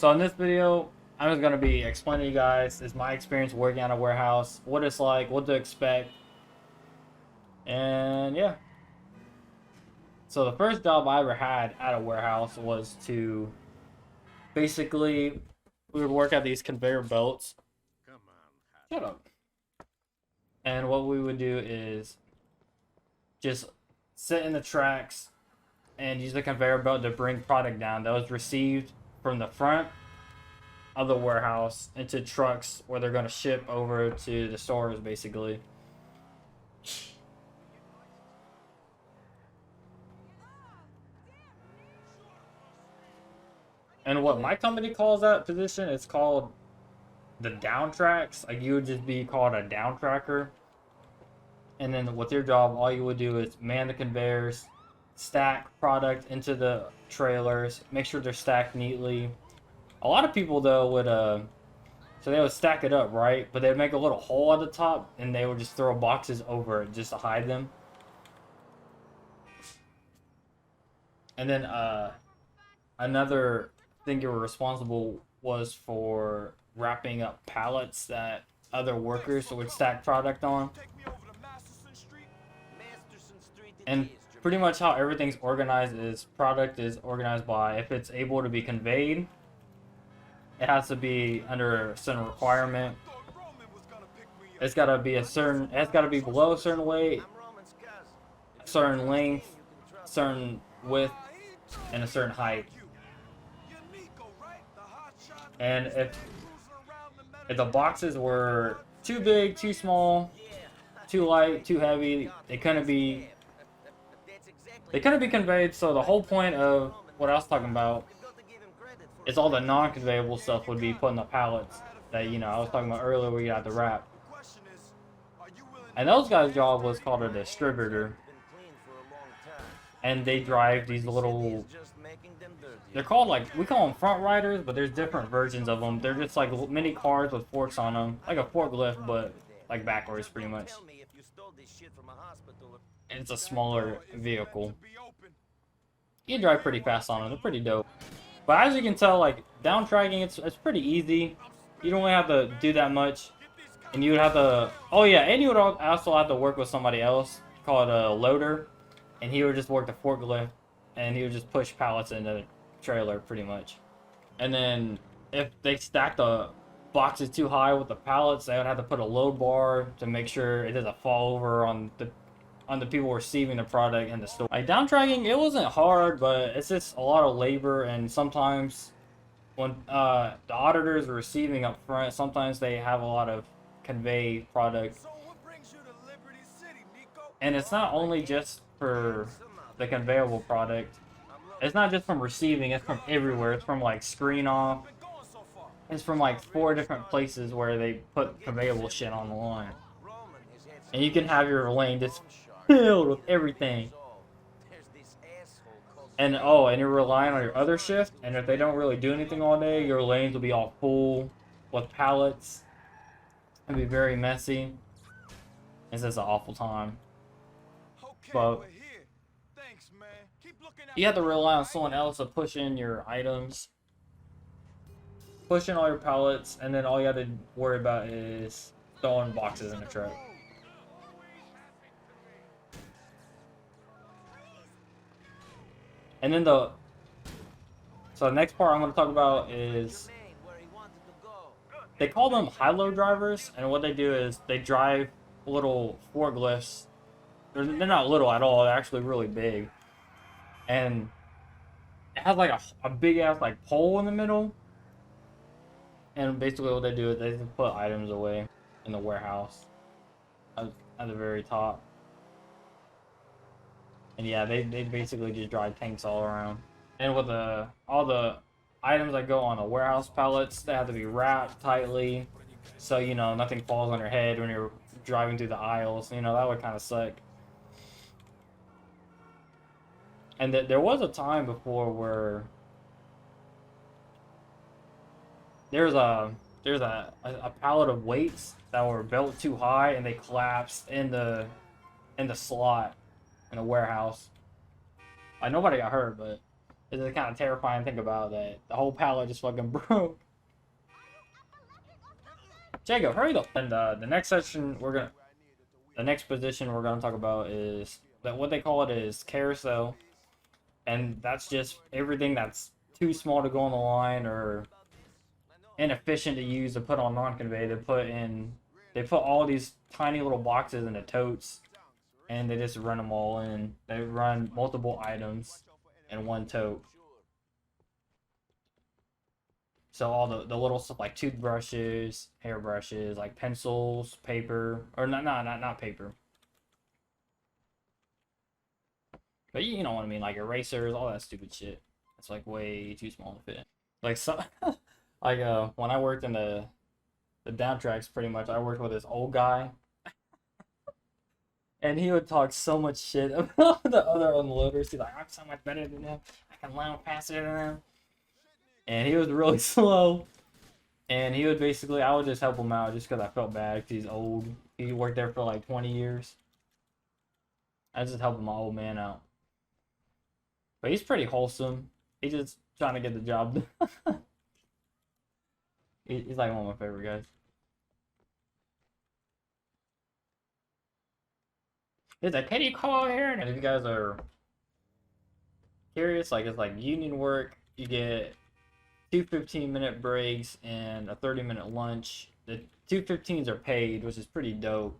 So in this video, I'm just gonna be explaining to you guys is my experience working at a warehouse, what it's like, what to expect, and yeah. So the first job I ever had at a warehouse was to basically we would work at these conveyor belts. Shut up. And what we would do is just sit in the tracks and use the conveyor belt to bring product down that was received from the front of the warehouse into trucks where they're going to ship over to the stores basically. And what my company calls that position, it's called the down tracks. Like you would just be called a down tracker. And then with your job, all you would do is man the conveyors, stack product into the trailers, make sure they're stacked neatly. A lot of people though would so they would stack it up, right? But they'd make a little hole at the top and they would just throw boxes over it just to hide them. And then another thing you were responsible was for wrapping up pallets that other workers would stack product on. And pretty much how everything's organized is product is organized by if it's able to be conveyed, it has to be under a certain requirement. It's gotta be below a certain weight, certain length, certain width, and a certain height. And if the boxes were too big, too small, too light, too heavy, they couldn't be conveyed. So the whole point of what I was talking about is all the non-conveyable stuff would be put in the pallets that, you know, I was talking about earlier where you had to wrap. And those guys' job was called a distributor. And they drive these little, they're called like, we call them front riders, but there's different versions of them. They're just like mini cars with forks on them, like a forklift, but like backwards pretty much. And it's a smaller vehicle. You can drive pretty fast on them, they're pretty dope. But as you can tell, like down tracking, it's pretty easy. You don't really have to do that much. And you would have to, oh yeah, and you would also have to work with somebody else called a loader. And he would just work the forklift, and he would just push pallets into the trailer, pretty much. And then, if they stacked the boxes too high with the pallets, they would have to put a load bar to make sure it doesn't fall over on the people receiving the product in the store. Like down tracking, it wasn't hard, but it's just a lot of labor, and sometimes when the auditors are receiving up front, sometimes they have a lot of convey product. And it's not only just for the conveyable product. It's not just from receiving, it's from everywhere. It's from like screen off. It's from like 4 different places where they put conveyable shit on the line. And you can have your lane just filled with everything. And oh, and you're relying on your other shift, and if they don't really do anything all day, your lanes will be all full with pallets. It'll be very messy. It's just an awful time. But you have to rely on someone else to push in your items, push in all your pallets, and then all you have to worry about is throwing boxes in the truck. And then so the next part I'm going to talk about is they call them high-low drivers, and what they do is they drive little forklifts. They're not little at all, they're actually really big. And it has like a big ass like pole in the middle. And basically what they do is they just put items away in the warehouse at the very top. And yeah, they basically just drive tanks all around. And with all the items that go on the warehouse pallets, they have to be wrapped tightly. So, you know, nothing falls on your head when you're driving through the aisles. You know, that would kind of suck. And there was a time before where there's a pallet of weights that were built too high and they collapsed in the slot in a warehouse. Nobody got hurt, but It's kind of terrifying to think about that the whole pallet just fucking broke. Jacob, hurry up! And the next section the next position we're gonna talk about is that what they call it is carousel, and that's just everything that's too small to go on the line or inefficient to use to put on non-convey. They put all these tiny little boxes into totes, and they just run them all in. They run multiple items in one tote. So all the little stuff like toothbrushes, hairbrushes, like pencils, paper, or not paper. But you know what I mean, like erasers, all that stupid shit. It's like way too small to fit. Like so, like when I worked in the down tracks, pretty much I worked with this old guy, and he would talk so much shit about the other unloaders. He's like, I'm so much better than them. I can land faster than them. And he was really slow. And he would basically, I would just help him out just because I felt bad because he's old. He worked there for like 20 years. I just helped my old man out. But he's pretty wholesome. He's just trying to get the job done. He's like one of my favorite guys. He's like, can you come over here? And if you guys are curious, like it's like union work. You get two 15-minute breaks and a 30-minute lunch. The two 15s are paid, which is pretty dope.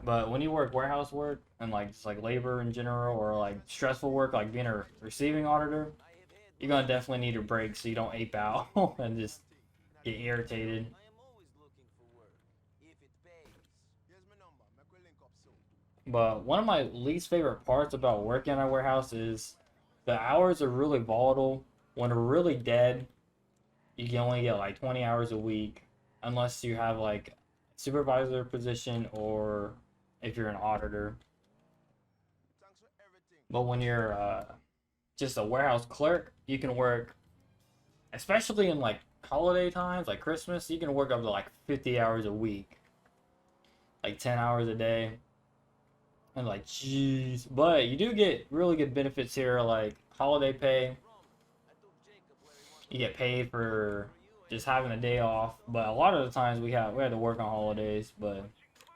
But when you work warehouse work and like just like labor in general or like stressful work like being a receiving auditor, you're gonna definitely need a break so you don't ape out and just get irritated. But one of my least favorite parts about working at a warehouse is the hours are really volatile. When we're really dead, you can only get like 20 hours a week unless you have like supervisor position or if you're an auditor. But when you're just a warehouse clerk, you can work, especially in like holiday times, like Christmas, you can work up to like 50 hours a week, like 10 hours a day. And like, jeez. But you do get really good benefits here, like holiday pay. You get paid for just having a day off. But a lot of the times we have to work on holidays, but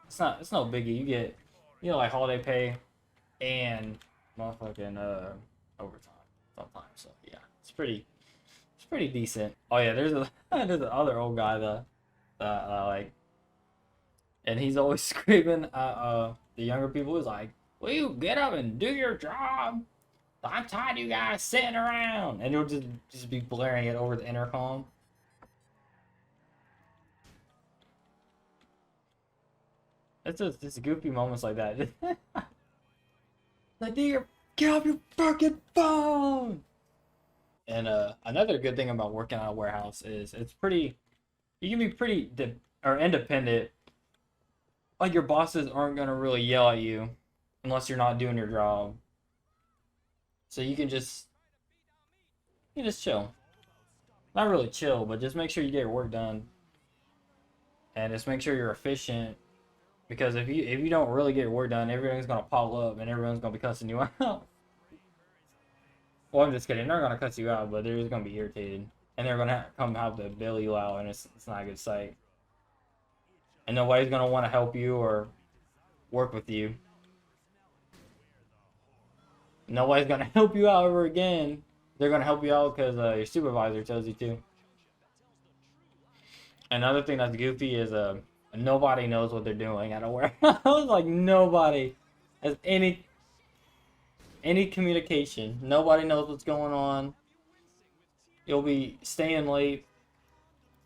it's no biggie. You get like holiday pay and motherfucking overtime sometimes. So yeah, it's pretty decent. Oh yeah, there's the other old guy that I like, and he's always screaming at the younger people. He's like, will you get up and do your job? I'm tired of you guys sitting around. And he'll just be blaring it over the intercom. It's just goofy moments like that. Like, get off your fucking phone! And another good thing about working at a warehouse is you can be pretty independent. Like your bosses aren't gonna really yell at you unless you're not doing your job. So you just chill. Not really chill, but just make sure you get your work done. And just make sure you're efficient. Because if you don't really get your work done, everything's gonna pop up and everyone's gonna be cussing you out. Well, I'm just kidding. They're gonna cuss you out, but they're just gonna be irritated. And they're gonna come have to bail you out, and it's not a good sight. And nobody's gonna want to help you or work with you. Nobody's gonna help you out ever again. They're gonna help you out because your supervisor tells you to. Another thing that's goofy is nobody knows what they're doing at a warehouse. Like nobody has any communication. Nobody knows what's going on. You'll be staying late,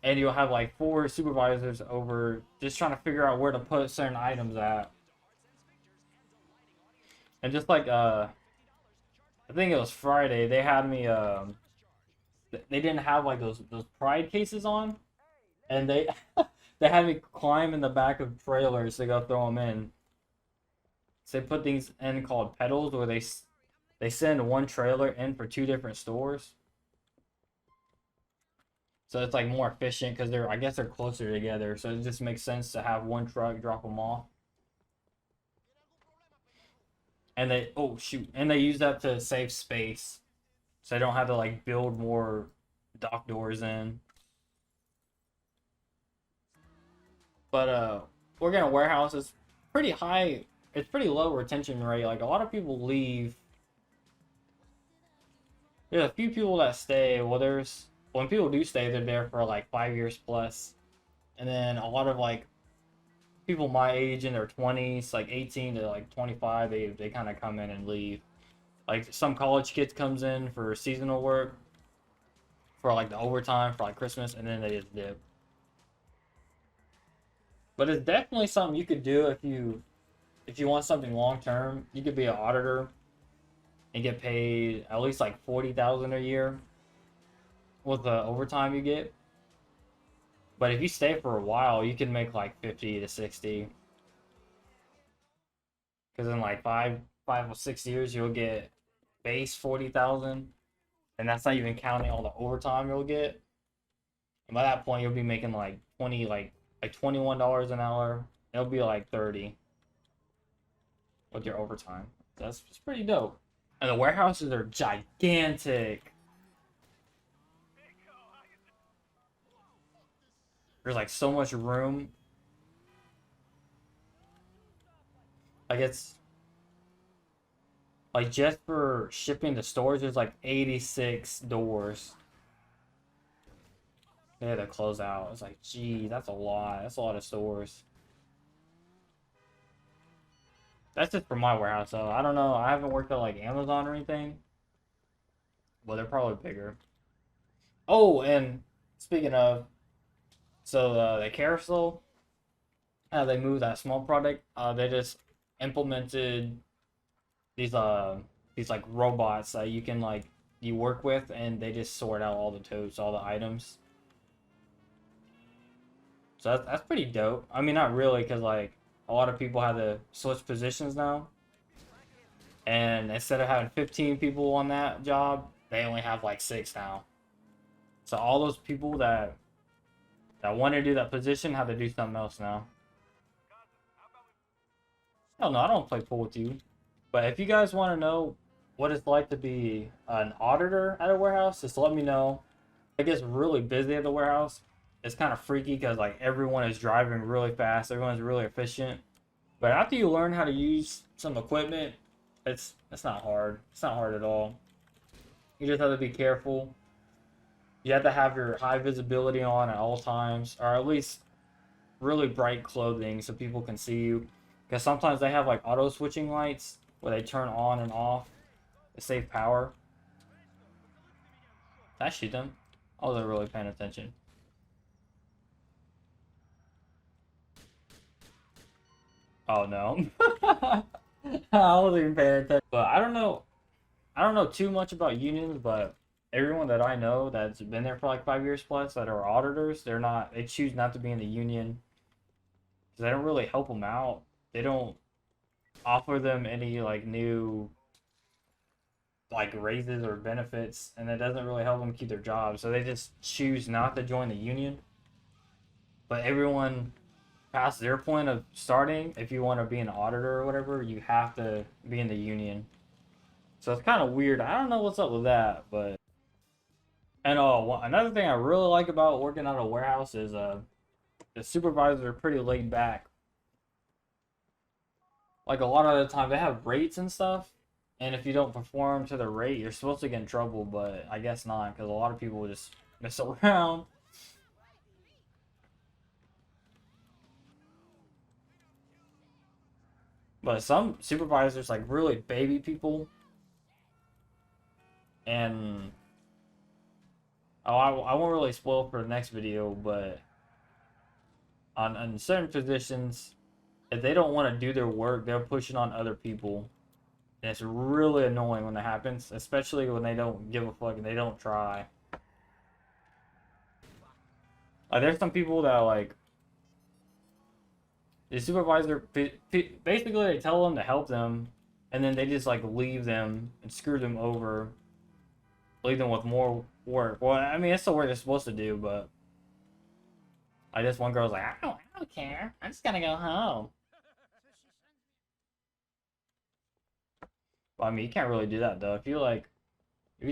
and you'll have like 4 supervisors over just trying to figure out where to put certain items at. And just like I think it was Friday, they had me they didn't have like those pride cases on, and they they had me climb in the back of trailers to go throw them in. So they put things in called pedals where they send one trailer in for 2 different stores. So it's like more efficient because I guess they're closer together. So it just makes sense to have one truck drop them off. And they use that to save space, so they don't have to like build more dock doors in. But working at a warehouse is pretty high. It's pretty low retention rate. Like a lot of people leave. There's a few people that stay. Well, there's when people do stay, they're there for like 5 years plus, and then a lot of like people my age in their 20s, like 18 to like 25, they kind of come in and leave. Like some college kids comes in for seasonal work for like the overtime for like Christmas, and then they just dip. But it's definitely something you could do if you want something long term. You could be an auditor and get paid at least like 40,000 a year with the overtime you get. But if you stay for a while, you can make like 50 to 60. Because in like 5 or 6 years, you'll get base 40,000, and that's not even counting all the overtime you'll get. And by that point, you'll be making like 20, like $21 an hour. It'll be like 30 with your overtime. That's pretty dope. And the warehouses are gigantic. There's like so much room. Like it's like just for shipping to stores, there's like 86 doors. They had to close out. It's like, gee, that's a lot. That's a lot of stores. That's just for my warehouse, though. I don't know. I haven't worked at like Amazon or anything, but they're probably bigger. Oh, and speaking of, so the Carousel, they moved that small product. They just implemented these these like robots that you can like you work with, and they just sort out all the totes, all the items. So that's pretty dope. I mean, not really, because like a lot of people have to switch positions now, and instead of having 15 people on that job, they only have like 6 now. So all those people that want to do that position have to do something else now. Hell no, I don't play pool with you. But if you guys want to know what it's like to be an auditor at a warehouse, just let me know. It gets really busy at the warehouse. It's kind of freaky because like everyone is driving really fast. Everyone's really efficient. But after you learn how to use some equipment, it's not hard. It's not hard at all. You just have to be careful. You have to have your high visibility on at all times, or at least really bright clothing so people can see you. Because sometimes they have like auto switching lights where they turn on and off to save power. Did I shoot them? I wasn't really paying attention. Oh no. I wasn't even paying attention. But I don't know too much about unions, but everyone that I know that's been there for like 5 years plus that are auditors, they choose not to be in the union because they don't really help them out. They don't offer them any like new like raises or benefits, and it doesn't really help them keep their jobs. So they just choose not to join the union. But everyone past their point of starting, if you want to be an auditor or whatever, you have to be in the union. So it's kind of weird. I don't know what's up with that, but and another thing I really like about working at a warehouse is the supervisors are pretty laid back. Like a lot of the time they have rates and stuff, and if you don't perform to the rate, you're supposed to get in trouble, but I guess not because a lot of people just mess around. But some supervisors like really baby people, and I won't really spoil for the next video, but on certain positions, if they don't want to do their work, they'll push it on other people. And it's really annoying when that happens, especially when they don't give a fuck and they don't try. Like, there's some people that, like, the supervisor, basically, they tell them to help them, and then they just, like, leave them and screw them over, leave them with more work. Well, I mean, it's the work they're supposed to do, but I guess one girl's like, I don't care. I'm just gonna go home. Well, I mean, you can't really do that though. If you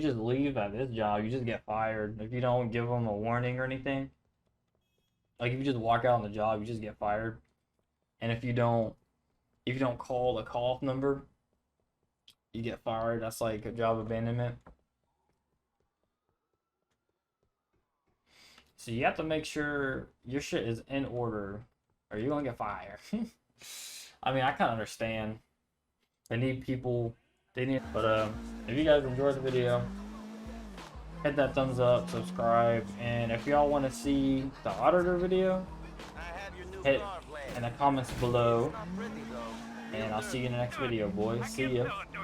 just leave at this job, you just get fired. If you don't give them a warning or anything, like if you just walk out on the job, you just get fired. And if you don't call the call off number, you get fired. That's like a job abandonment. So you have to make sure your shit is in order, or you're gonna get fired. I mean, I kind of understand. They need people. They need. But if you guys enjoyed the video, hit that thumbs up, subscribe, and if y'all want to see the auditor video, hit in the comments below. And I'll see you in the next video, boys. See ya.